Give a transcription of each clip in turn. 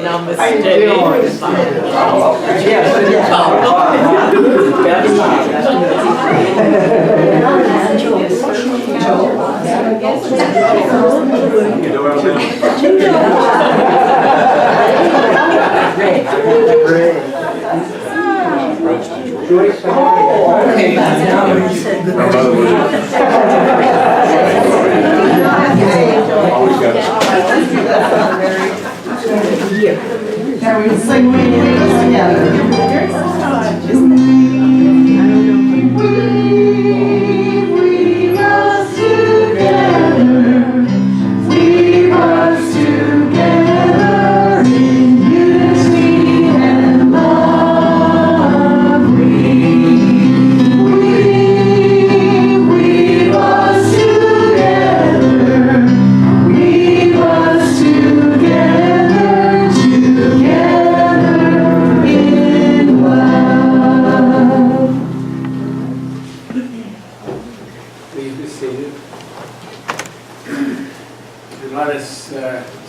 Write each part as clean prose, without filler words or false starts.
Now we sing Wiggins together.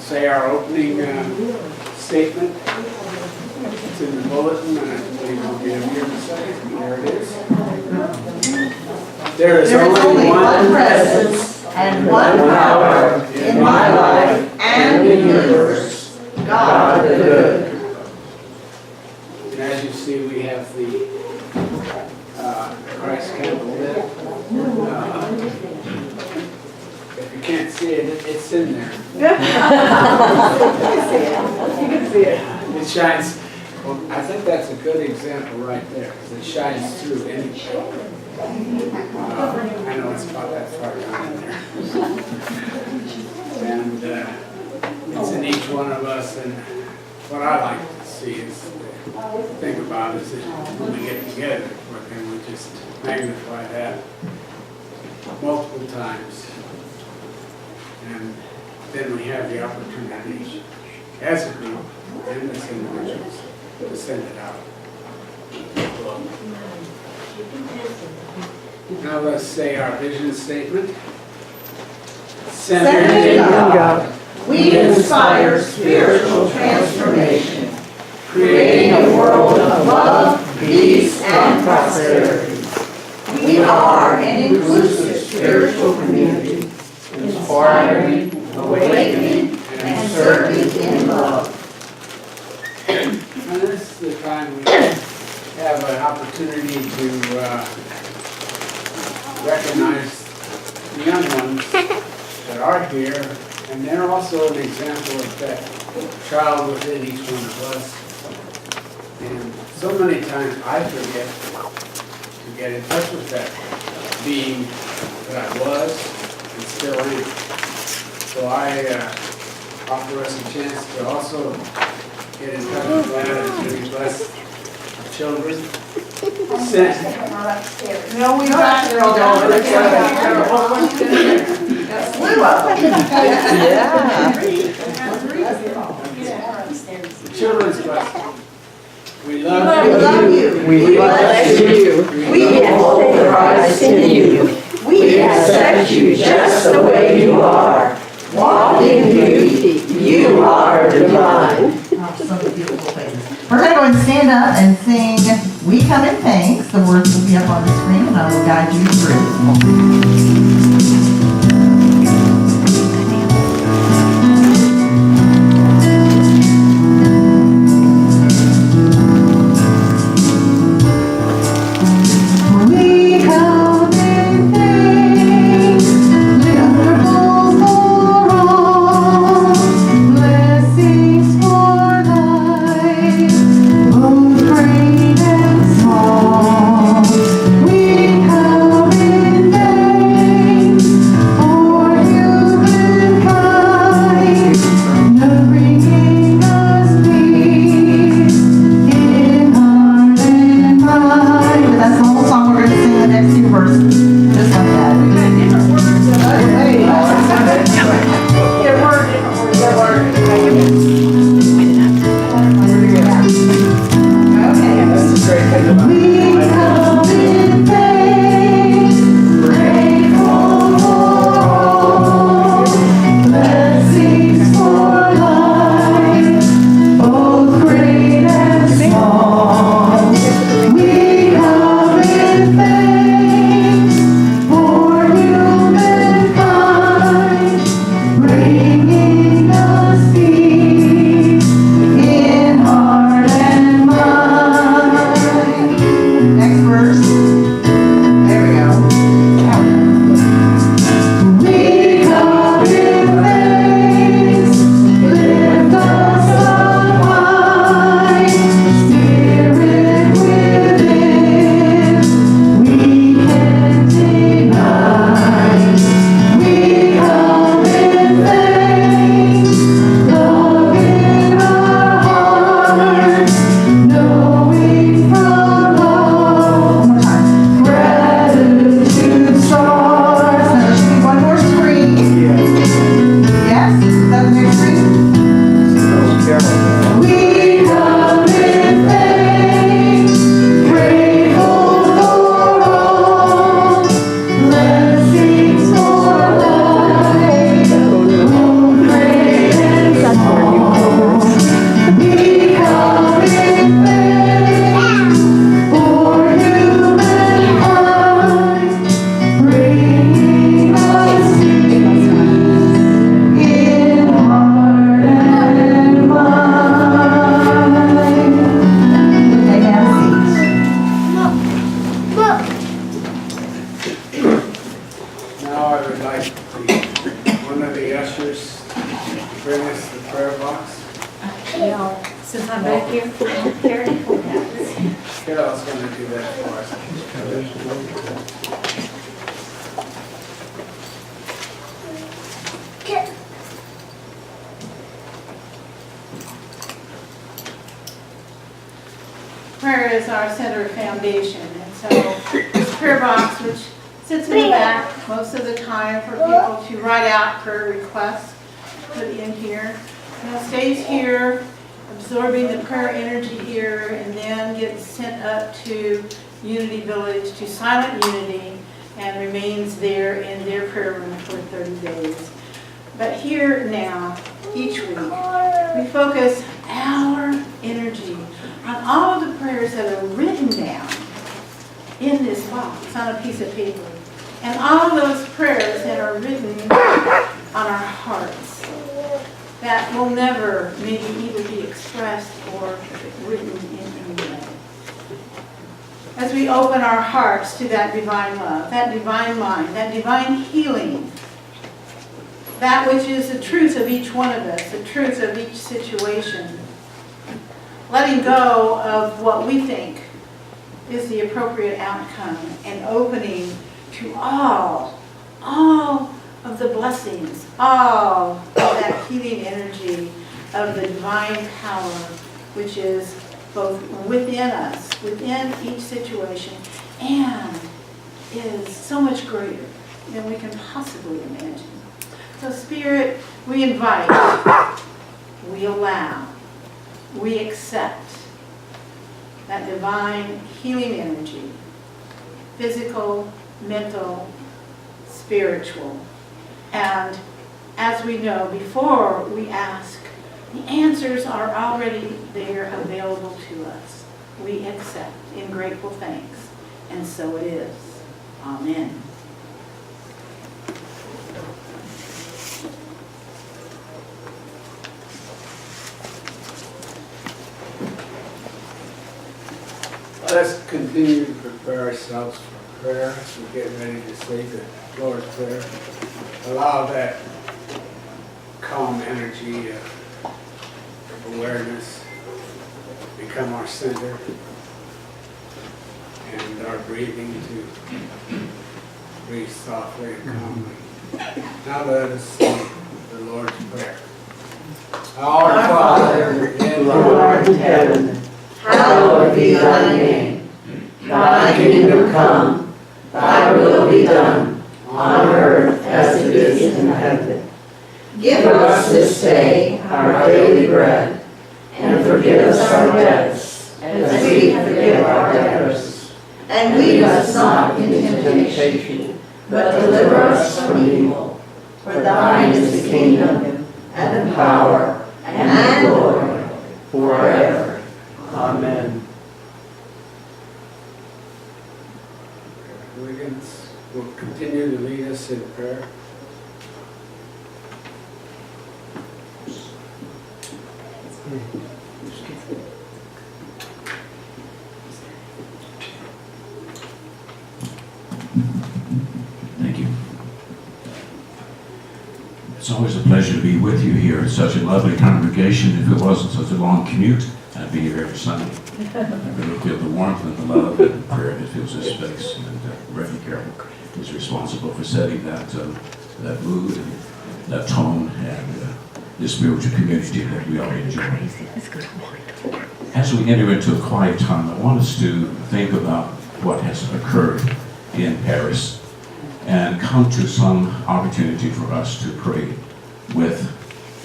Say our opening statement. It's in the bulletin, and I believe it'll be up here in a second. There it is. There is only one presence and one power in my life and in yours, God the good. And as you see, we have the Christ candle lit. If you can't see it, it's in there. You can see it. It shines. Well, I think that's a good example right there, because it shines through anything. I know it's about that far down in there. And it's in each one of us, and what I like to see is, think about is that when we get together, can we just magnify that multiple times, and then we have the opportunity as a group and as individuals to send it out. Now let's say our vision statement. Centered in God, we inspire spiritual transformation, creating a world of love, peace, and prosperity. We are an inclusive spiritual community, inspiring, awakening, and serving in love. And this is the time we have an opportunity to recognize the young ones that are here, and they're also an example of that child within each one of us. And so many times I forget to get in touch with that being that I was and still am. So I offer us a chance to also get in touch with that and to bless our children. No, we got it all over. That's blue up. The children's blessing. We love you. We bless you. We behold Christ in you. We accept you just the way you are. Walk in beauty. You are divine. Some beautiful things. We're going to go and stand up and sing We Come in Thanks. The words will be up on the screen and I will guide you through. Thank Well, since I'm back here, Carol's Carol's going to do that for us. Prayer is our center foundation, and so this prayer box, which sits in the back most of the time for people to write out prayer requests, put in here, and it stays here, absorbing the prayer energy here, and then gets sent up to Unity Village, to Silent Unity, and remains there in their prayer room for 30 days. But here now, each week, we focus our energy on all of the prayers that are written down in this box on a piece of paper. And all those prayers that are written on our hearts that will never maybe either be expressed or written in any way. As we open our hearts to that divine love, that divine mind, that divine healing, that which is the truth of each one of us, the truth of each situation, letting go of what we think is the appropriate outcome and opening to all of the blessings, all of that healing energy of the divine power which is both within us, within each situation, and is so much greater than we can possibly imagine. So Spirit, we invite, we allow, we accept that divine healing energy, physical, mental, spiritual. And as we know, before we ask, the answers are already there available to us. We accept in grateful thanks, and so it is. Amen. Let's continue to prepare ourselves for prayer as we get ready to say the Lord's Prayer. Allow that calm energy of awareness become our center, and our breathing to breathe softly and calmly. Now let us say the Lord's Prayer. Our Father, who art in heaven, hallowed be thy name. Thy kingdom come, thy will be done, on earth as it is in heaven. Give us this day our daily bread, and forgive us our debts, as we forgive our debtors. And lead us not into temptation, but deliver us from evil. For thine is the kingdom, and the power, and the glory, forever. Amen. Wiggins will continue to lead us in prayer. Thank you. It's always a pleasure to be with you here. It's such a lovely congregation. If it wasn't such a long commute, I'd be here every Sunday. I really feel the warmth and the love and the prayer that fills this space. And Reverend Carol is responsible for setting that mood and that tone and the spiritual community that we all enjoy. As we enter into a quiet time, I want us to think about what has occurred in Paris and come to some opportunity for us to pray with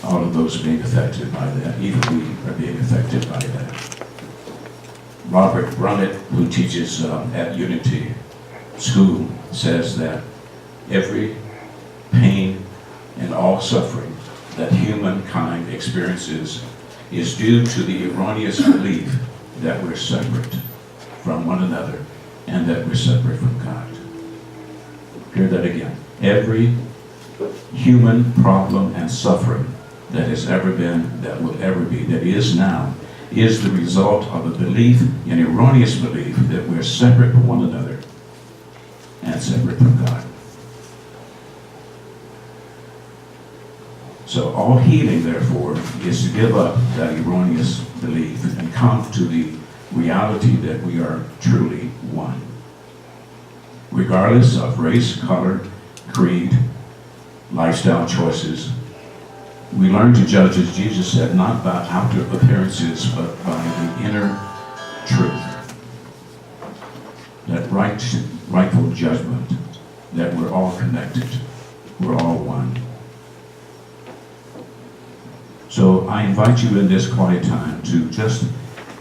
all of those being affected by that. Even we are being affected by that. Robert Brunnett, who teaches at Unity School, says that every pain and all suffering that humankind experiences is due to the erroneous belief that we're separate from one another and that we're separate from God. Hear that again. Every human problem and suffering that has ever been, that will ever be, that is now, is the result of a belief, an erroneous belief, that we're separate from one another and separate from God. So all healing, therefore, is to give up that erroneous belief and come to the reality that we are truly one. Regardless of race, color, creed, lifestyle choices, we learn to judge, as Jesus said, not by outer appearances, but by the inner truth. That rightful judgment that we're all connected, we're all one. So I invite you in this quiet time to just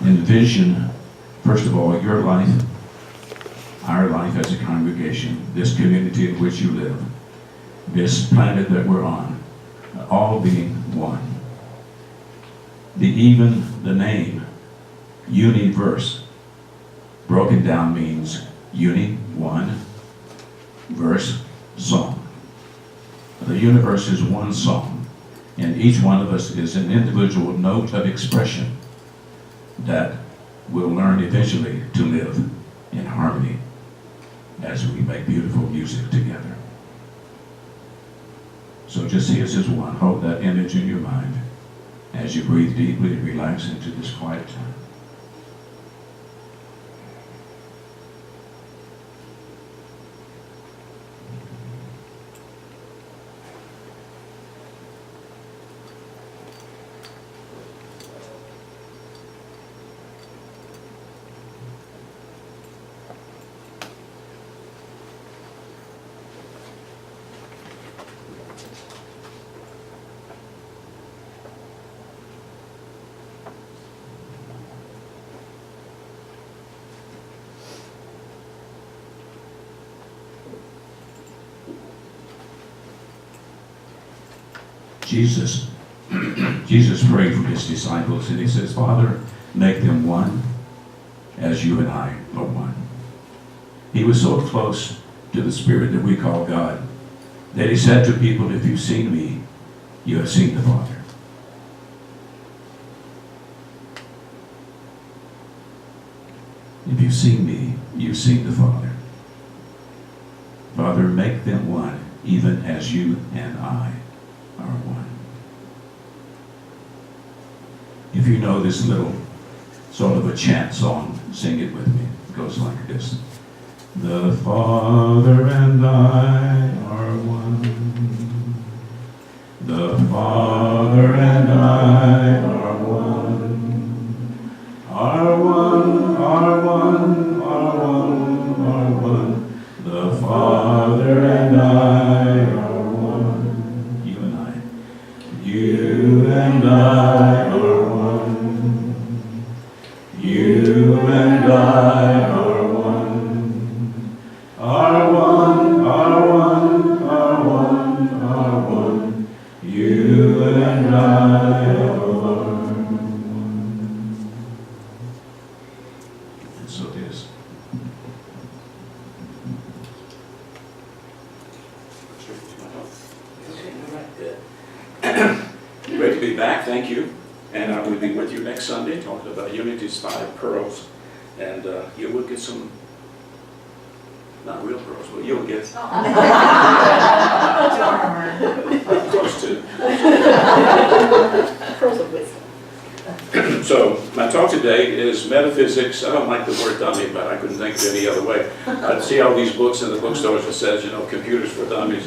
envision, first of all, your life, our life as a congregation, this community in which you live, this planet that we're on, all being one. Even the name, universe, broken down means uni, one, verse, song. The universe is one song, and each one of us is an individual note of expression that we'll learn eventually to live in harmony as we make beautiful music together. So just see us as one. Hold that image in your mind as you breathe deeply and relax into this quiet time. Jesus prayed for his disciples, and he says, Father, make them one as you and I are one. He was so close to the Spirit that we call God that he said to people, if you've seen me, you have seen the Father. If you've seen me, you've seen the Father. Father, make them one, even as you and I are one. If you know this little sort of a chant song, sing it with me. It goes like this. The Father and I are one. The Father and I are one. Are one, are one, are one, are one. The Father and I are one. You and I. You and I are one. You and I are one. Are one, are one, are one, are one. You and I are one. And so it is. Great to be back, thank you. And I'm going to be with you next Sunday talking about Unity's 5 pearls. And you will get some, not real pearls, but you'll get close to. Pearls of wisdom. So my talk today is metaphysics. I don't like the word dummy, but I couldn't think of any other way. I see all these books in the bookstores that says, you know, computers for dummies.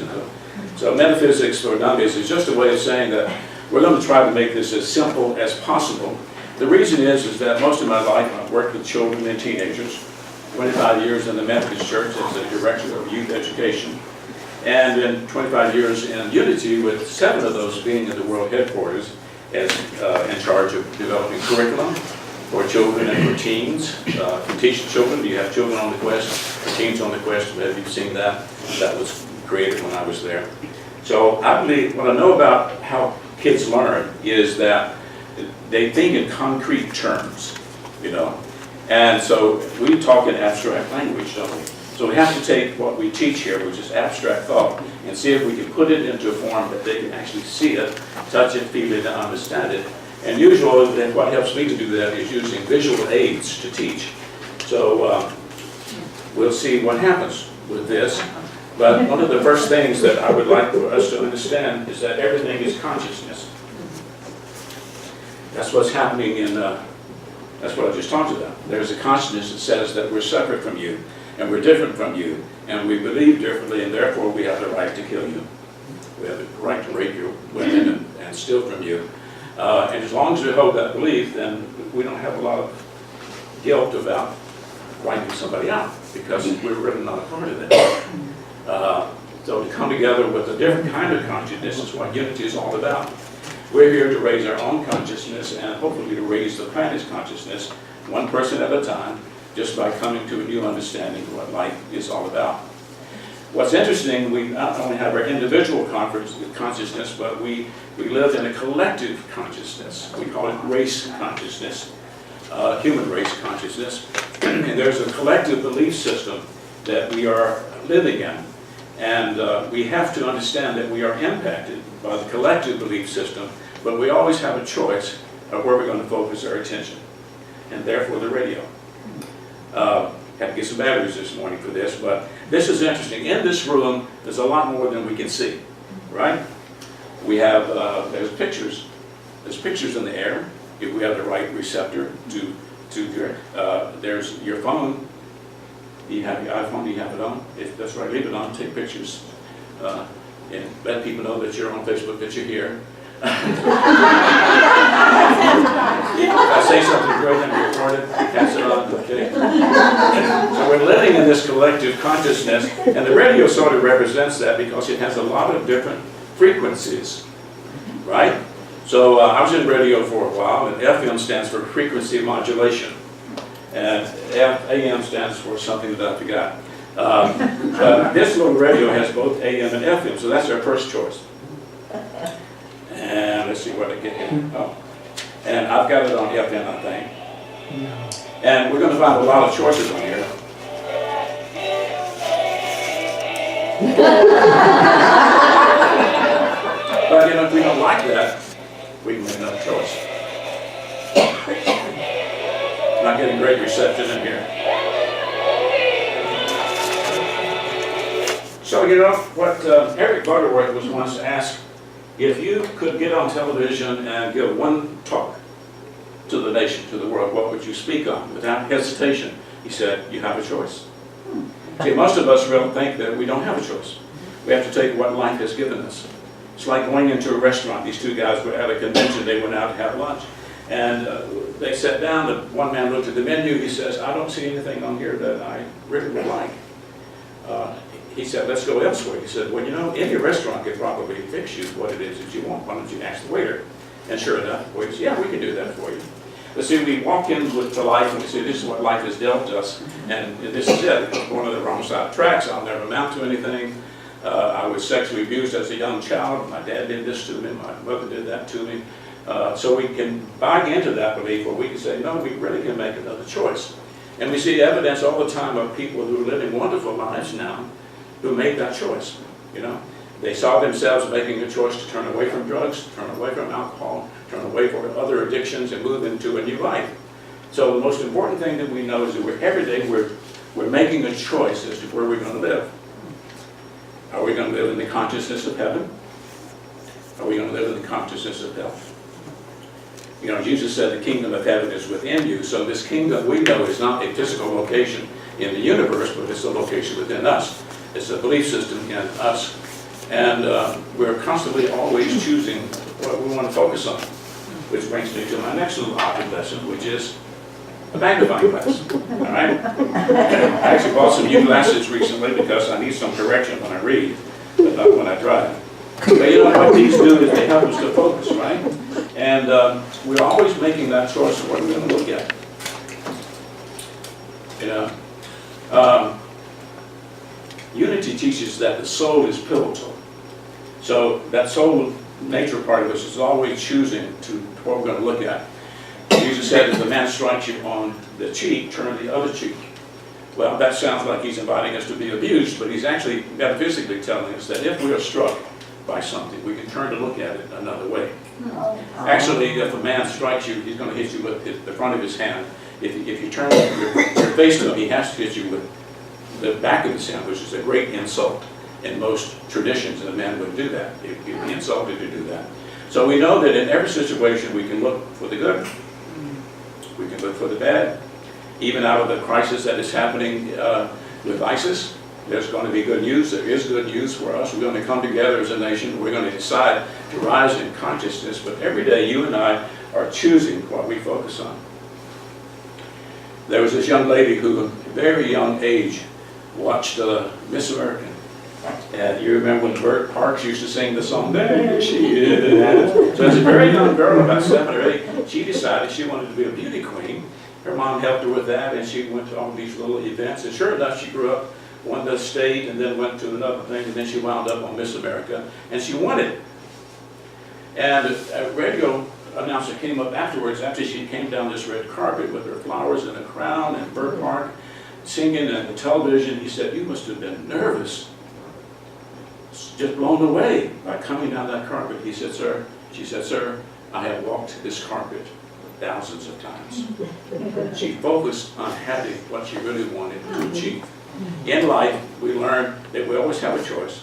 So metaphysics for dummies is just a way of saying that we're going to try to make this as simple as possible. The reason is that most of my life I've worked with children and teenagers, 25 years in the Methodist Church as the director of youth education, and then 25 years in Unity, with 7 of those being at the world headquarters as in charge of developing curriculum for children and for teens. For teaching children, you have Children on the Quest, or Teens on the Quest, maybe you've seen that. That was created when I was there. So I believe, what I know about how kids learn is that they think in concrete terms, you know. And so we talk in abstract language, don't we? So we have to take what we teach here, which is abstract thought, and see if we can put it into a form that they can actually see it, touch it, feel it, and understand it. And usually, and what helps me to do that is using visual aids to teach. So we'll see what happens with this. But one of the first things that I would like for us to understand is that everything is consciousness. That's what's happening in, that's what I just talked about. There's a consciousness that says that we're separate from you, and we're different from you, and we believe differently, and therefore we have the right to kill you. We have the right to rape your women and steal from you. And as long as we hold that belief, then we don't have a lot of guilt about wiping somebody out, because we're really not a part of that. So to come together with a different kind of consciousness is what unity is all about. We're here to raise our own consciousness and hopefully to raise the planet's consciousness, one person at a time, just by coming to a new understanding of what life is all about. What's interesting, we not only have our individual consciousness, but we live in a collective consciousness. We call it race consciousness, human race consciousness. And there's a collective belief system that we are living in. And we have to understand that we are impacted by the collective belief system, but we always have a choice of where we're going to focus our attention, and therefore the radio. Had to get some batteries this morning for this, but this is interesting. In this room, there's a lot more than we can see, right? We have, there's pictures in the air, if we have the right receptor there's your phone. Do you have your iPhone? Do you have it on? If that's right, leave it on, take pictures, and let people know that you're on Facebook, that you're here. If I say something great and record it, pass it on, okay? So we're living in this collective consciousness, and the radio sort of represents that because it has a lot of different frequencies, right? So I was in radio for a while, and FM stands for frequency modulation, and AM stands for something that I forgot. But this little radio has both AM and FM, so that's our first choice. And let's see what I get here. Oh, and I've got it on FM, I think. And we're going to find a lot of choices on here. But you know, if we don't like that, we can make another choice. Not getting great reception in here. So you know what Eric Butterworth was once asked, if you could get on television and give one talk to the nation, to the world, what would you speak on? Without hesitation, he said, you have a choice. See, most of us really think that we don't have a choice. We have to take what life has given us. It's like going into a restaurant. These two guys were at a convention. They went out to have lunch. And they sat down. The one man looked at the menu. He says, I don't see anything on here that I really would like. He said, let's go elsewhere. He said, well, you know, any restaurant could probably fix you what it is that you want. Why don't you ask the waiter? And sure enough, the waiter said, yeah, we can do that for you. But see, we walk into life and we say, this is what life has dealt us, and this is it. I was born on the wrong side of tracks. I'll never amount to anything. I was sexually abused as a young child. My dad did this to me. My mother did that to me. So we can buy into that belief, or we can say, no, we really can make another choice. And we see evidence all the time of people who are living wonderful lives now who made that choice. You know, they saw themselves making a choice to turn away from drugs, turn away from alcohol, turn away from other addictions, and move into a new life. So the most important thing that we know is that every day we're making a choice as to where we're going to live. Are we going to live in the consciousness of heaven? Are we going to live in the consciousness of hell? You know, Jesus said the kingdom of heaven is within you, so this kingdom we know is not a physical location in the universe, but it's a location within us. It's a belief system in us. And we're constantly always choosing what we want to focus on. Which brings me to my next little object lesson, which is a magnifying glass. All right? I actually bought some new glasses recently because I need some correction when I read, but not when I drive. But you know what these do is they help us to focus, right? And we're always making that choice of what we're going to look at. You know, unity teaches that the soul is pivotal. So that soul nature part of us is always choosing to what we're going to look at. Jesus said, if a man strikes you on the cheek, turn the other cheek. Well, that sounds like he's inviting us to be abused, but he's actually metaphysically telling us that if we are struck by something, we can turn to look at it another way. Actually, if a man strikes you, he's going to hit you with the front of his hand. If you turn your face to him, he has to hit you with the back of his hand, which is a great insult. in most traditions, and a man wouldn't do that. He'd be insulted to do that. So we know that in every situation we can look for the good. We can look for the bad. Even out of the crisis that is happening with ISIS, there's going to be good news. There is good news for us. We're going to come together as a nation. We're going to decide to rise in consciousness. But every day you and I are choosing what we focus on. There was this young lady who, at a very young age, watched Miss America. And you remember when Bert Parks used to sing the song, "There she is." So as a very young girl, about 7 or 8, she decided she wanted to be a beauty queen. Her mom helped her with that, and she went to all these little events. And sure enough, she grew up, won the state, and then went to another thing, and then she wound up on Miss America, and she won it. And a radio announcer came up afterwards, after she came down this red carpet with her flowers and a crown, and Bert Park singing on the television. He said, "You must have been nervous, just blown away by coming down that carpet." He said, "Sir," she said, "Sir, I have walked this carpet thousands of times." She focused on having what she really wanted to achieve. In life, we learn that we always have a choice.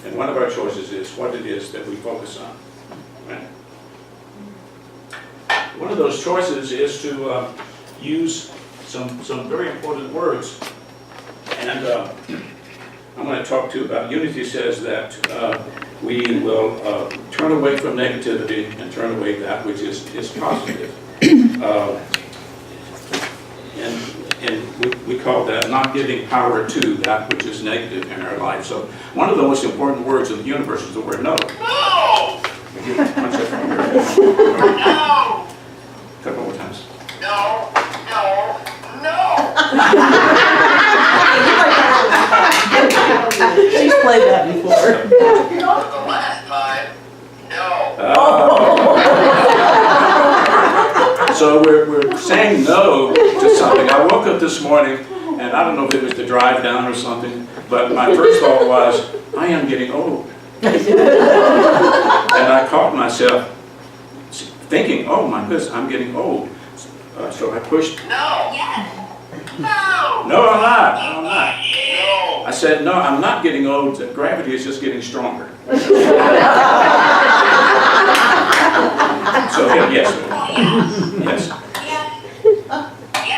And one of our choices is what it is that we focus on. Right? One of those choices is to use some very important words. And I'm going to talk to you about unity. Says that we will turn away from negativity and turn away that which is positive. And we call that not giving power to that which is negative in our life. So one of the most important words in the universe is the word no. No! No! A couple more times. No, no, no! She's played that before. The last time, no. So we're saying no to something. I woke up this morning, and I don't know if it was the drive down or something, but my first thought was, I am getting old. And I caught myself thinking, oh my goodness, I'm getting old. So I pushed. No! Yes! No! No, I'm not. No, I'm not. No! I said, no, I'm not getting old. Gravity is just getting stronger. So yes. Yes. Yes. Yes.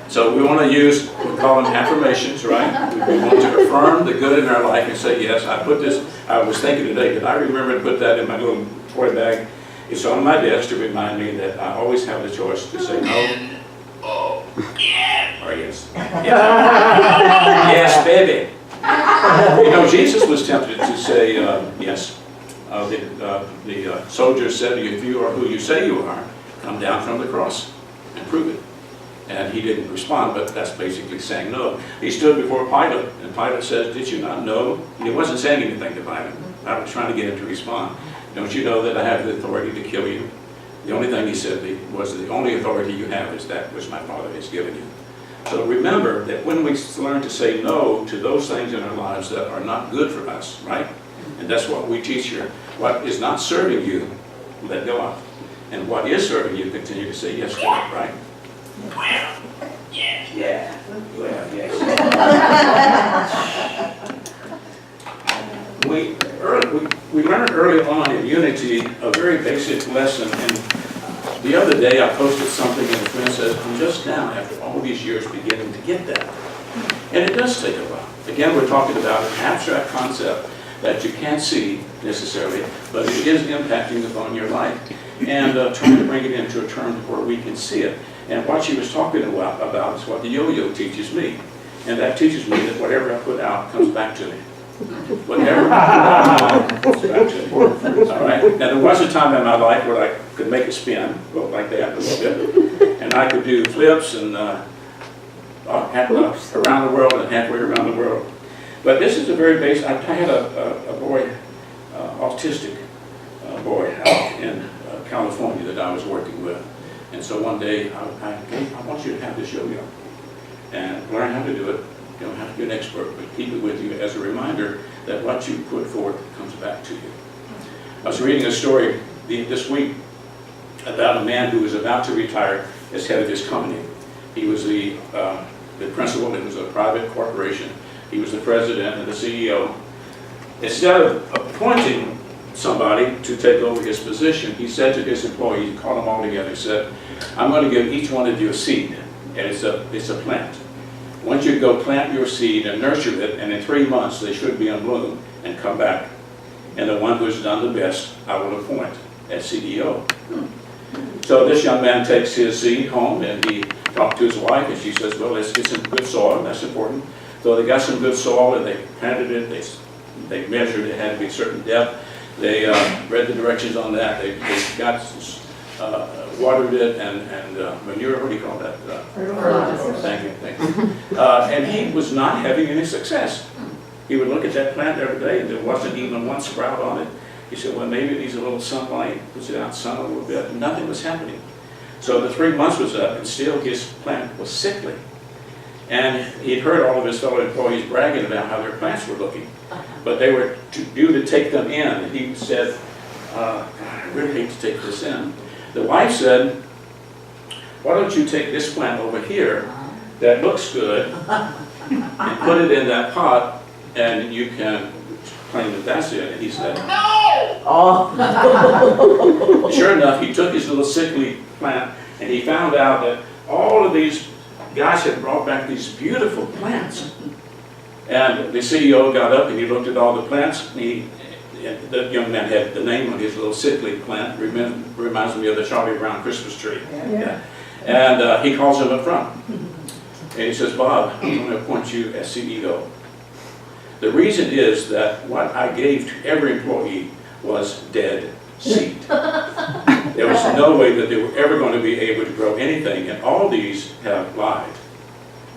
So we want to use, we call them affirmations, right? We want to affirm the good in our life and say, yes, I put this, I was thinking today, did I remember to put that in my little toy bag? It's on my desk to remind me that I always have the choice to say no. Oh. Yes. Or yes. Yes, baby. You know, Jesus was tempted to say yes. The soldiers said, if you are who you say you are, come down from the cross and prove it. And he didn't respond, but that's basically saying no. He stood before Pilate, and Pilate says, did you not know? And he wasn't saying anything to Pilate. I was trying to get him to respond. Don't you know that I have the authority to kill you? The only thing he said was, the only authority you have is that which my Father has given you. So remember that when we learn to say no to those things in our lives that are not good for us, right? And that's what we teach here. What is not serving you, let go of. And what is serving you, continue to say yes to it, right? Well, yes. Yeah. Well, yes. We learned early on in unity a very basic lesson. And the other day I posted something and a friend says, I'm just now, after all these years, beginning to get that. And it does take a while. Again, we're talking about an abstract concept that you can't see necessarily, but it is impacting upon your life. And trying to bring it into a term where we can see it. And what she was talking about is what the yo-yo teaches me. And that teaches me that whatever I put out comes back to me. Whatever I put out comes back to me. All right? Now, there was a time in my life where I could make it spin, go like that a little bit. And I could do flips and around the world and halfway around the world. But this is a very basic. I had a boy, autistic boy out in California that I was working with. And so one day, I want you to have this yo-yo and learn how to do it. You don't have to be an expert, but keep it with you as a reminder that what you put forth comes back to you. I was reading a story this week about a man who was about to retire as head of his company. He was the the principal. It was a private corporation. He was the president and the CEO. Instead of appointing somebody to take over his position, he said to his employees, he called them all together, he said, I'm going to give each one of you a seed, and it's a plant. I want you to go plant your seed and nurture it, and in 3 months they should be in bloom and come back. And the one who's done the best, I will appoint as CEO. So this young man takes his seed home, and he talked to his wife, and she says, well, let's get some good soil, that's important. So they got some good soil, and they planted it, they measured it, had to be a certain depth. They read the directions on that. They got watered it and manure. What do you call that? Thank you. And he was not having any success. He would look at that plant every day, and there wasn't even one sprout on it. He said, well, maybe it needs a little sunlight. Puts it out sun a little bit. And nothing was happening. So the 3 months was up, and still his plant was sickly. And he'd heard all of his fellow employees bragging about how their plants were looking. But they were due to take them in. And he said, I really hate to take this in. The wife said, why don't you take this plant over here that looks good and put it in that pot, and you can claim that that's it. And he said, no! Oh. Sure enough, he took his little sickly plant, and he found out that all of these guys had brought back these beautiful plants. And the CEO got up and he looked at all the plants. And the young man had the name on his little sickly plant. Reminds me of the Charlie Brown Christmas tree. Yeah. And he calls him up front. And he says, Bob, I'm going to appoint you as CEO. The reason is that what I gave to every employee was dead seed. There was no way that they were ever going to be able to grow anything, and all these have lied.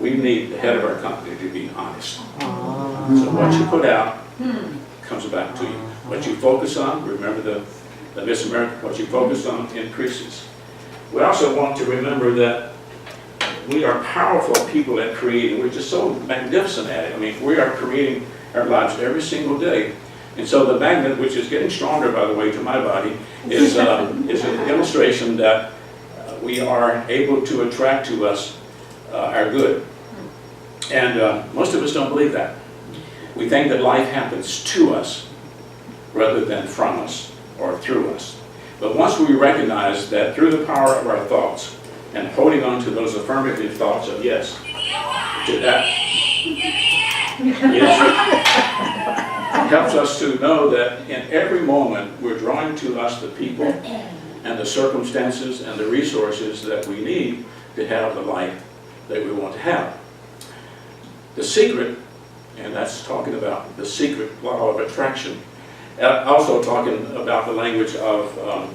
We need the head of our company to be honest. So what you put out comes back to you. What you focus on, remember the Miss America, what you focus on increases. We also want to remember that we are powerful people at creating. We're just so magnificent at it. I mean, we are creating our lives every single day. And so the magnet, which is getting stronger, by the way, to my body, is an illustration that we are able to attract to us our good. And most of us don't believe that. We think that life happens to us rather than from us or through us. But once we recognize that through the power of our thoughts and holding on to those affirmative thoughts of yes, to that, yes, helps us to know that in every moment we're drawing to us the people and the circumstances and the resources that we need to have the life that we want to have. The secret, and that's talking about the secret law of attraction, also talking about the language of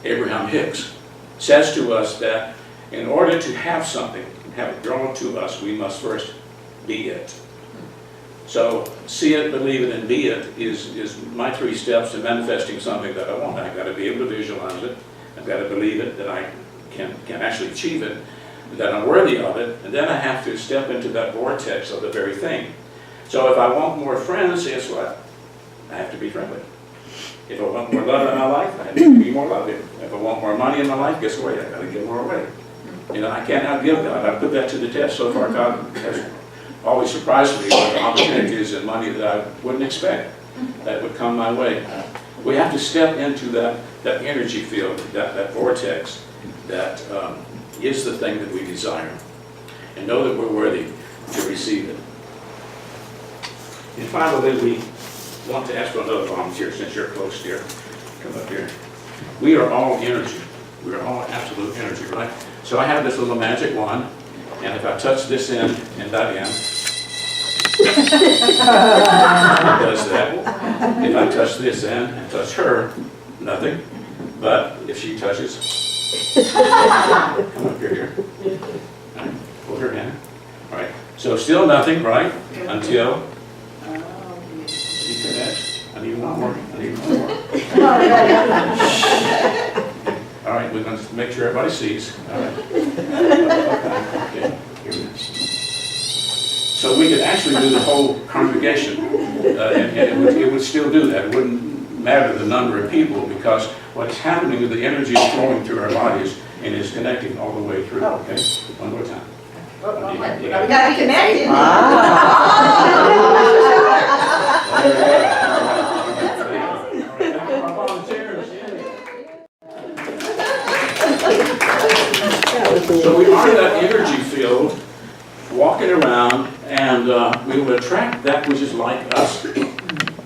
Abraham Hicks, says to us that in order to have something, have it drawn to us, we must first be it. So, see it, believe it, and be it is my 3 steps to manifesting something that I want. I've got to be able to visualize it. I've got to believe it, that I can actually achieve it, that I'm worthy of it, and then I have to step into that vortex of the very thing. So if I want more friends, guess what? I have to be friendly. If I want more love in my life, I have to be more loving. If I want more money in my life, guess what? I've got to give more away. You know, I can't outgive God. I put that to the test. So far, God has always surprised me with opportunities and money that I wouldn't expect that would come my way. We have to step into that energy field, that vortex that is the thing that we desire, and know that we're worthy to receive it. And finally, we want to ask for another volunteer, since you're close, dear. Come up here. We are all energy. We are all absolute energy, right? So I have this little magic wand, and if I touch this end and that end, it does that. If I touch this end and touch her, nothing. But if she touches, come up here. All right. Hold her hand. All right. So still nothing, right? Until she connects. I need one more. I need one more. All right. We're going to make sure everybody sees. All right. Okay. Here it is. So we could actually do the whole congregation, and it would still do that. It wouldn't matter the number of people, because what's happening is the energy is flowing through our bodies and is connecting all the way through. Okay, one more time. We gotta be connected. So we are that energy field walking around, and we will attract that which is like us,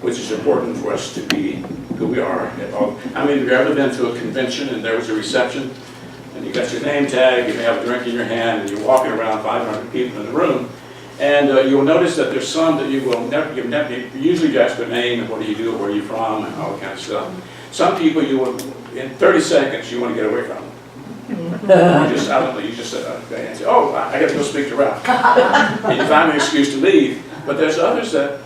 which is important for us to be who we are. I mean, have you ever been to a convention and there was a reception, and you got your name tag, you may have a drink in your hand, and you're walking around 500 people in the room, and you'll notice that there's some that you usually you ask their name and what do you do, where are you from, and all that kind of stuff. Some people you will, in 30 seconds, you want to get away from them. You just suddenly, you just say, okay, and say, oh, I got to go speak to Ralph. And you find an excuse to leave. But there's others that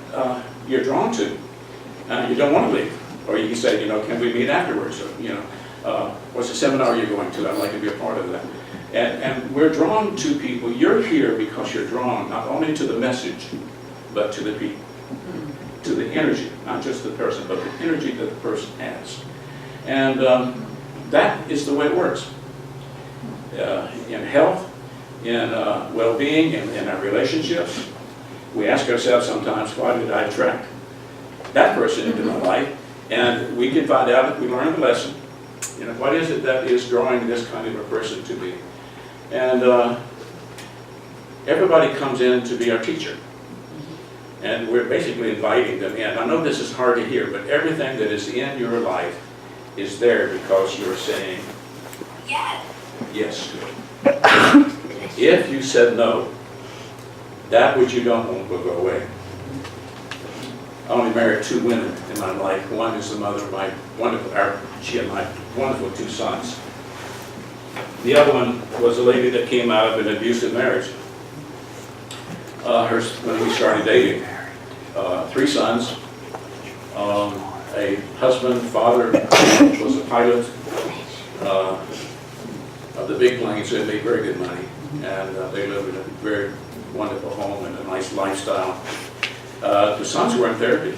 you're drawn to. You don't want to leave. Or you can say, can we meet afterwards? Or, what's the seminar you're going to? I'd like to be a part of that. And we're drawn to people. You're here because you're drawn not only to the message, but to the people. To the energy, not just the person, but the energy that the person has. And that is the way it works. In health, in well-being, in our relationships, we ask ourselves sometimes, why did I attract that person into my life? And we can find out if we learn the lesson. What is it that is drawing this kind of a person to be? And everybody comes in to be our teacher. And we're basically inviting them in. I know this is hard to hear, but everything that is in your life is there because you're saying, Yes. yes to it. If you said no, that which you don't want will go away. I only married 2 women in my life. One is the mother of my she had my wonderful 2 sons. The other one was a lady that came out of an abusive marriage. When we started dating, 3 sons, a husband, father was a pilot of the big planes, so they made very good money, and they lived in a very wonderful home and a nice lifestyle. The sons were in therapy.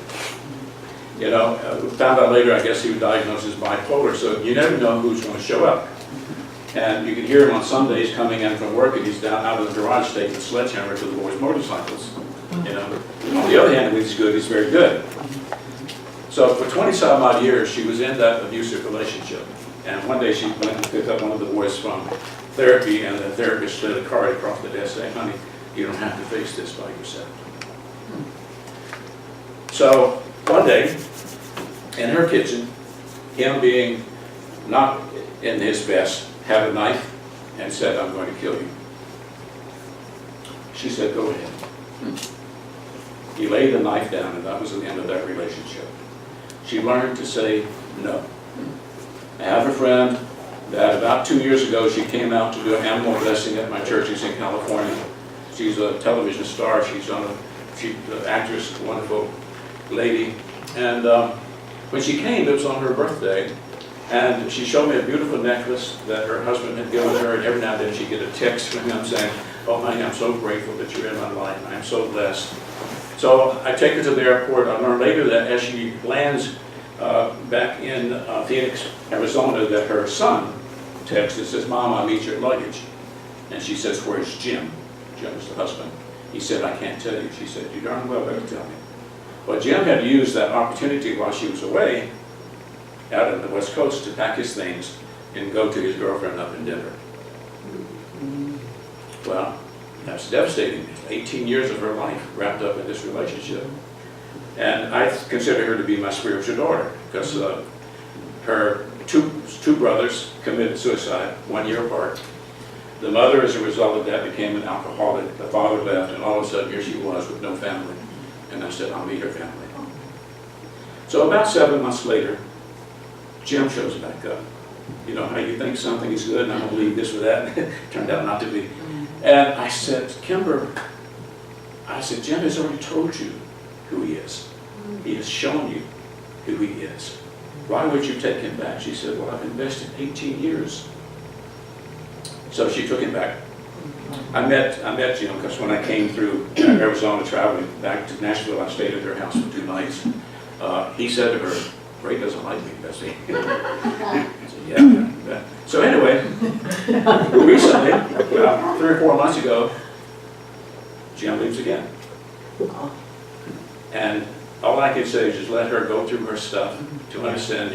Found out later, I guess he was diagnosed as bipolar, so you never know who's going to show up. And you can hear him on Sundays coming in from work, and he's down out of the garage taking a sledgehammer to the boys' motorcycles. On the other hand, when he's good, he's very good. So for 20-some odd years, she was in that abusive relationship. And one day she went and picked up one of the boys from therapy, and the therapist slid a card across the desk saying, honey, you don't have to face this by yourself. So one day, in her kitchen, him being not in his best, had a knife and said, I'm going to kill you. She said, go ahead. He laid the knife down, and that was the end of that relationship. She learned to say no. I have a friend that about 2 years ago, she came out to do an animal blessing at my churches in California. She's a television star. She's an actress, a wonderful lady. And when she came, it was on her birthday. And she showed me a beautiful necklace that her husband had given her, and every now and then she'd get a text from him saying, oh honey, I'm so grateful that you're in my life, and I'm so blessed. So I take her to the airport. I learned later that as she lands back in Phoenix, Arizona, that her son texts and says, Mom, I'll meet your luggage. And she says, where's Jim? Jim is the husband. He said, I can't tell you. She said, you darn well better tell me. Well, Jim had used that opportunity while she was away out on the West Coast to pack his things and go to his girlfriend up in Denver. Well, that's devastating. 18 years of her life wrapped up in this relationship. And I consider her to be my spiritual daughter because her two brothers committed suicide 1 year apart. The mother, as a result of that, became an alcoholic. The father left, and all of a sudden here she was with no family. And I said, I'll meet her family. So about 7 months later, Jim shows back up. You know how you think something is good and I'm going to believe this or that. Turned out not to be. And I said, Kimber, Jim has already told you who he is. He has shown you who he is. Why would you take him back? She said, well, I've invested 18 years. So she took him back. I met Jim because when I came through Arizona traveling back to Nashville, I stayed at their house for 2 nights. He said to her, Ray doesn't like me, does he? I said, yeah. So anyway, recently, about 3 or 4 months ago, Jen leaves again. And all I can say is just let her go through her stuff to understand,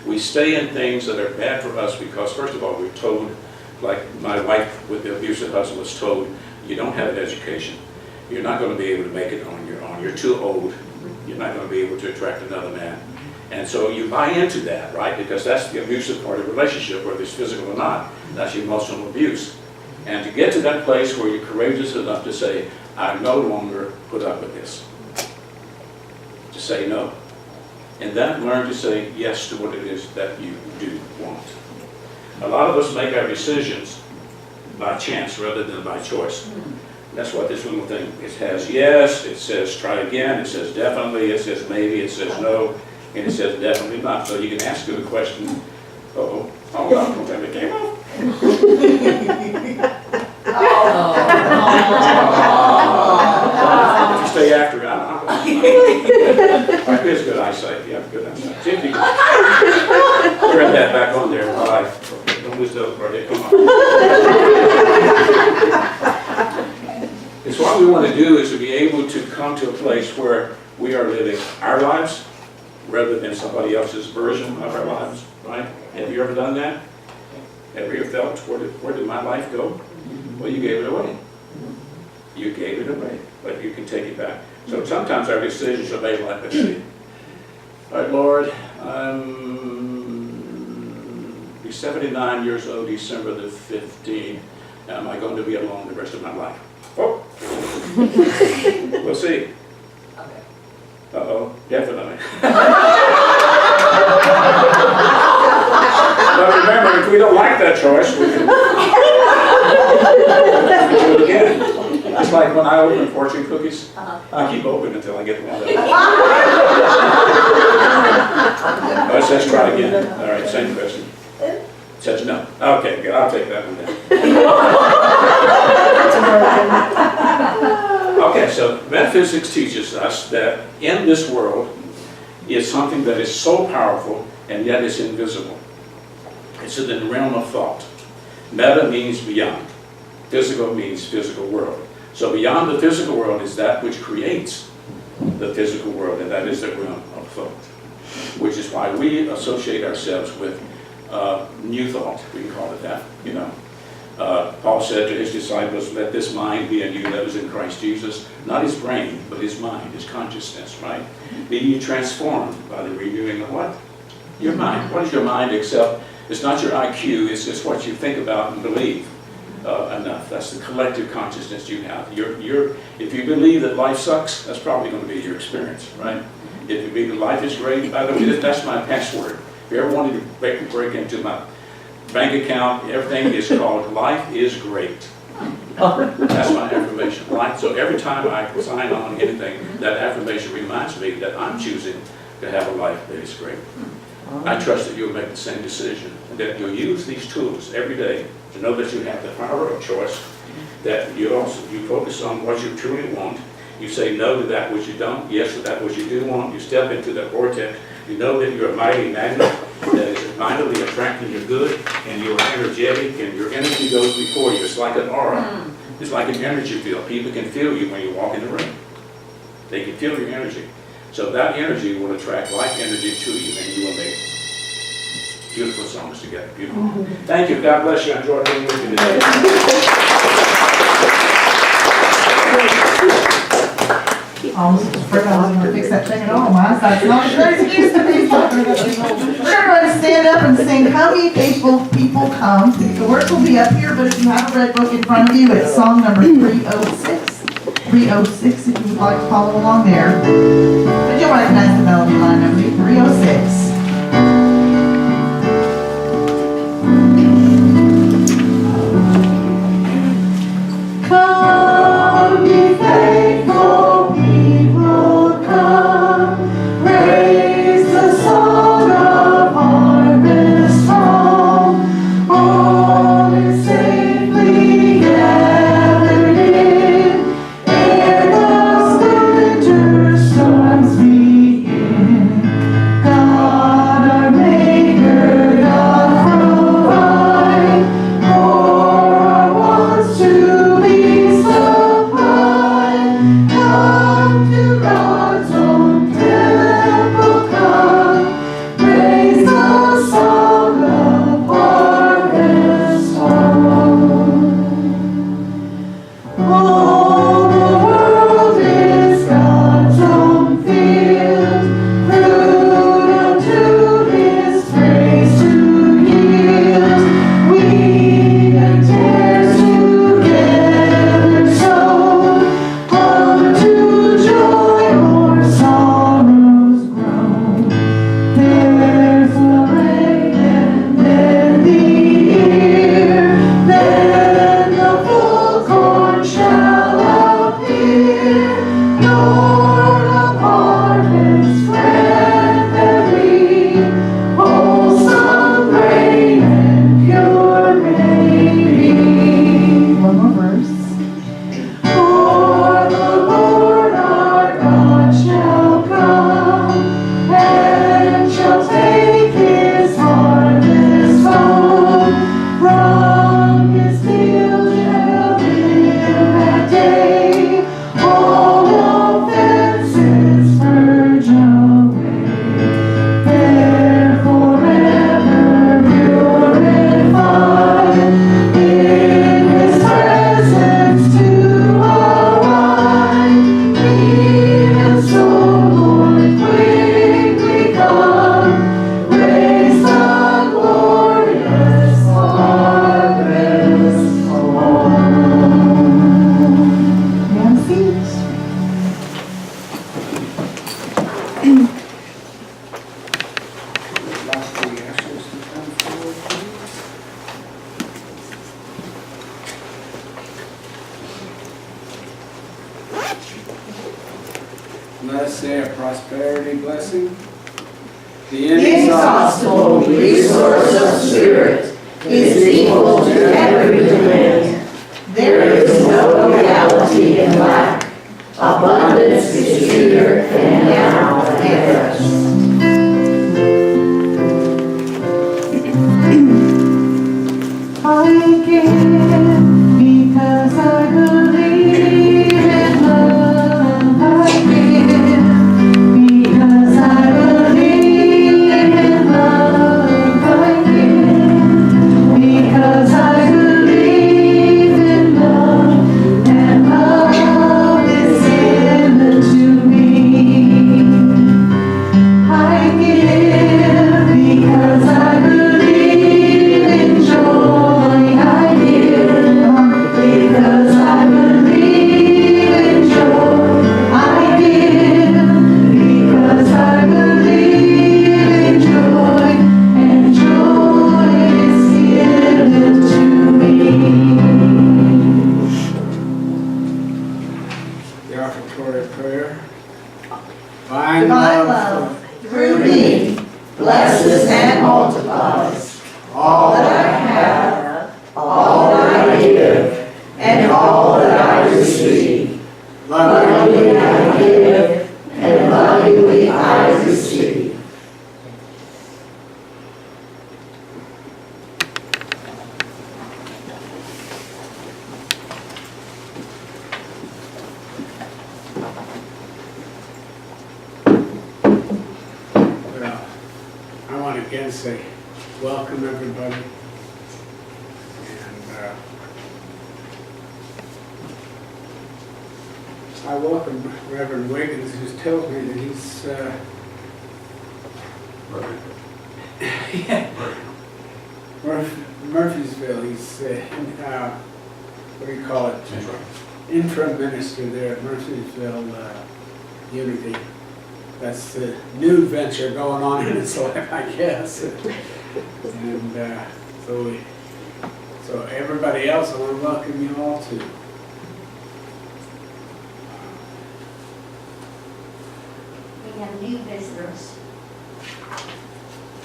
we stay in things that are bad for us because, first of all, we're told, like my wife with the abusive husband was told, you don't have an education. You're not going to be able to make it on your own. You're too old. You're not going to be able to attract another man. And so you buy into that, right? Because that's the abusive part of the relationship, whether it's physical or not. That's emotional abuse. And to get to that place where you're courageous enough to say, I no longer put up with this. To say no. And then learn to say yes to what it is that you do want. A lot of us make our decisions by chance rather than by choice. That's what this little thing, it has yes, it says try again, it says definitely, it says maybe, it says no, and it says definitely not. So you can ask it a question, oh no, it came off. If you stay after it, He has good eyesight. You have good eyesight. See if you can thread that back on there. All right. Don't lose those, brother. Come on. It's what we want to do is to be able to come to a place where we are living our lives rather than somebody else's version of our lives, right? Have you ever done that? Have you ever felt, where did my life go? Well, you gave it away. You gave it away, but you can take it back. So sometimes our decisions are made like this. All right, Lord, I'm be 79 years old, December the 15th. Am I going to be alone the rest of my life? Oh, we'll see. Uh-oh, definitely. But remember, if we don't like that choice, we can do it again. It's like when I open fortune cookies, I keep open until I get one of them. Oh, it says try again. All right, same question. It says no. Okay, good. I'll take that one then. Okay, so metaphysics teaches us that in this world is something that is so powerful and yet is invisible. It's in the realm of thought. Meta means beyond. Physical means physical world. So beyond the physical world is that which creates the physical world, and that is the realm of thought. Which is why we associate ourselves with new thought, we can call it that, Paul said to his disciples, let this mind be in you that was in Christ Jesus, not his brain, but his mind, his consciousness, right? Be ye transformed by the renewing of what? Your mind. What is your mind except, it's not your IQ, it's just what you think about and believe enough. That's the collective consciousness you have. If you believe that life sucks, that's probably going to be your experience, right? If you believe that life is great, by the way, that's my password. If you ever wanted to break into my bank account, everything is called life is great. That's my affirmation, right? So every time I sign on anything, that affirmation reminds me that I'm choosing to have a life that is great. I trust that you'll make the same decision, and that you'll use these tools every day to know that you have the power of choice, that you focus on what you truly want. You say no to that which you don't, yes to that which you do want. You step into the vortex. You know that you're a mighty magnet that is mightily attracting your good, and you're energetic, and your energy goes before you. It's like an aura. It's like an energy field. People can feel you when you walk in the room. They can feel your energy. So that energy will attract like energy to you, and you will make beautiful songs together. Beautiful. Thank you. God bless you. I enjoyed being with you today. Almost forgot I was going to fix that thing at home. I thought it's not a good excuse to be talking about people. We're going to stand up and sing Come Ye Faithful People Come. The words will be up here, but if you have a red book in front of you, it's song number 306. 306 if you would like to follow along there. But you'll recognize the melody line number 306. Come ye faithful people, come, raise the song of harvest song, all is safely gathered in, ere the winter storms begin. God let's say a prosperity blessing. The The inexhaustible resource of spirit is equal to every demand. There is no reality in lack. Abundance is here and now and us. I give because I believe in love. I give because I believe in love. I give because I believe in love, and love is given to me. I give because I believe in joy. I give because I believe in joy. I give because I believe in joy, and joy is given to me. The offertory prayer. Divine love Through me, blesses and multiplies all that I have, all that I give, and all that I receive. Lovingly I give, and lovingly I receive. Well, I want to again say, welcome everybody. And I welcome Reverend Wiggins, who tells me that he's, Murphysville, he's, what do you call it? Interim minister there at Murphysville Unity. That's the new venture going on in his life, I guess. And so everybody else, I want to welcome you all too. We have new visitors.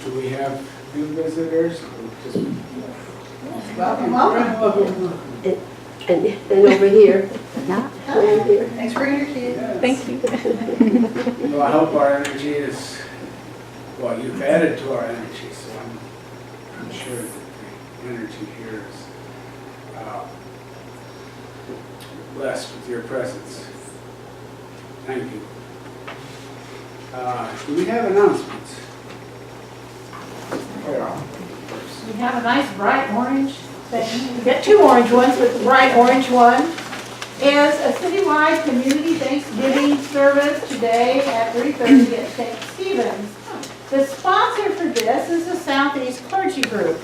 Do we have new visitors? Or just- Welcome, welcome. And over here. Over here. Thanks for bringing your kids. Thank you. Well, I hope our energy is, well, you've added to our energy, so I'm sure that the energy here is blessed with your presence. Thank you. Do we have announcements? Where are we? We have a nice bright orange thing. We got two orange ones, but the bright orange one is a citywide community Thanksgiving service today at 3:30 at St. Stephen's. The sponsor for this is the Southeast Clergy Group.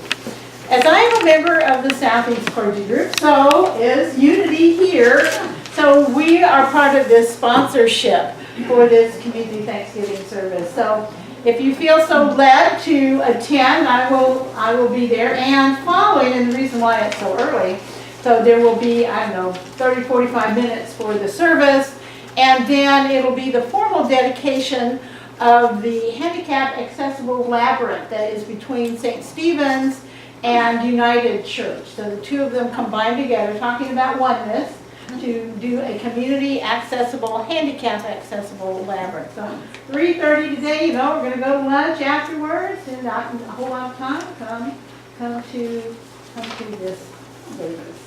As I am a member of the Southeast Clergy Group, so is Unity here. So we are part of this sponsorship for this community Thanksgiving service. So if you feel so led to attend, I will be there. And following, and the reason why it's so early, so there will be, I don't know, 30, 45 minutes for the service. And then it'll be the formal dedication of the handicap accessible labyrinth that is between St. Stephen's and United Church. So the two of them combined together, talking about oneness, to do a community accessible, handicap accessible labyrinth. So 3:30 today, you know, we're going to go to lunch afterwards, and not a whole lot of time. Come to this service.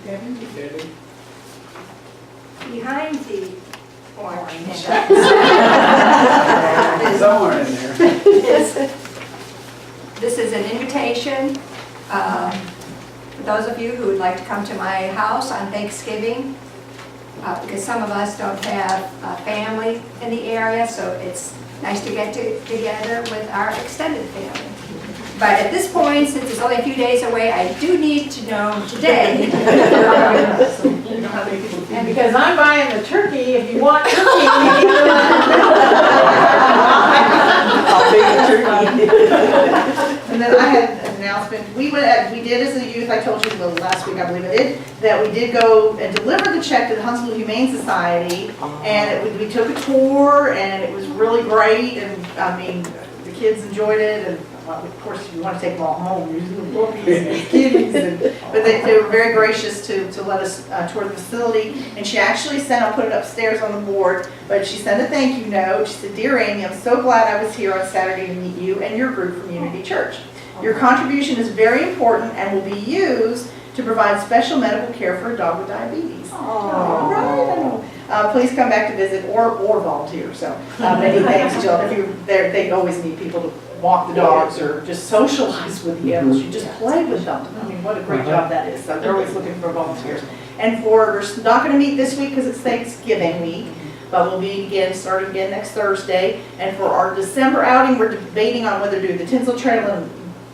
Debbie? Behind the orange Somewhere in there. This is an invitation for those of you who would like to come to my house on Thanksgiving, because some of us don't have family in the area, so it's nice to get together with our extended family. But at this point, since it's only a few days away, I do need to know today. And because I'm buying the turkey, if you want turkey, And then I had announcement. We did as a youth, I told you last week, I believe I did, that we did go and deliver the check to the Huntsville Humane Society, and we took a tour, and it was really great, and I mean, the kids enjoyed it, and of course, you want to take them all home, there's little puppies and kitties, but they were very gracious to let us tour the facility, and she actually sent, I'll put it upstairs on the board, but she sent a thank you note. She said, "Dear Amy, I'm so glad I was here on Saturday to meet you and your group from Unity Church. Your contribution is very important and will be used to provide special medical care for a dog with diabetes." All right, I know. Please come back to visit or volunteer. So many thanks, Jill. If you're there, they always need people to walk the dogs or just socialize with the animals. You just play with them. I mean, what a great job that is. So they're always looking for volunteers. And we're not going to meet this week because it's Thanksgiving week, but we'll be starting again next Thursday. And for our December outing, we're debating on whether to do the Tinsel Trail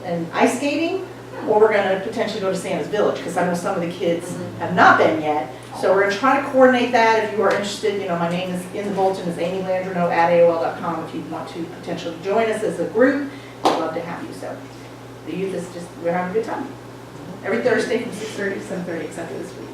and ice skating, or we're going to potentially go to Santa's Village, because I know some of the kids have not been yet. So we're going to try to coordinate that. If you are interested, my name is in the bulletin, is amylandrino@aol.com. If you want to potentially join us as a group, we'd love to have you. So the youth is we're having a good time. Every Thursday from 6:30 to 7:30, except for this week.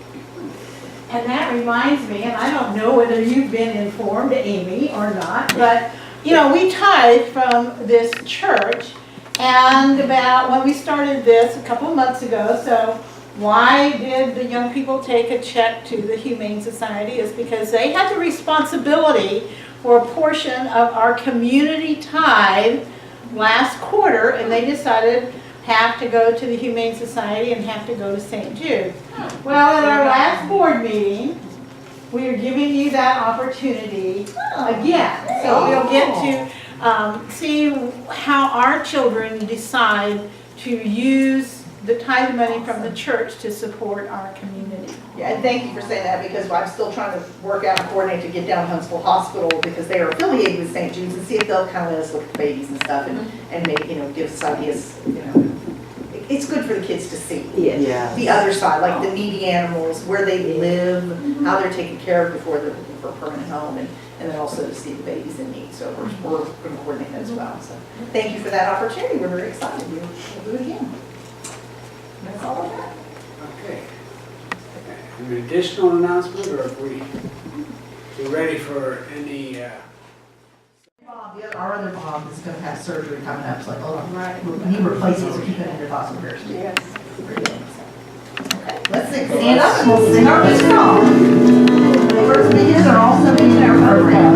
And that reminds me, and I don't know whether you've been informed, Amy, or not, but, we tithe from this church, and about when we started this a couple of months ago, so why did the young people take a check to the Humane Society is because they had the responsibility for a portion of our community tithe last quarter, and they decided have to go to the Humane Society and have to go to St. Jude. Well, at our last board meeting, we are giving you that opportunity again. So we'll get to see how our children decide to use the tithe money from the church to support our community. Yeah, and thank you for saying that, because I'm still trying to work out and coordinate to get down to Huntsville Hospital, because they are affiliated with St. Jude's, and see if they'll kind of let us look at the babies and stuff, and maybe, give us ideas, It's good for the kids to see the other side, like the needy animals, where they live, how they're taken care of before they're looking for a permanent home, and then also to see the babies in need. So we're going to coordinate that as well. So thank you for that opportunity. We're very excited. We'll do it again. That's all I got. Okay. An additional announcement, or if we're ready for any, Bob, our other Bob is going to have surgery coming up. It's like, oh, knee replacements, so keep it in your thoughts and prayers. Yes. Okay, let's stand up and we'll sing our big song. The first videos are also in our program.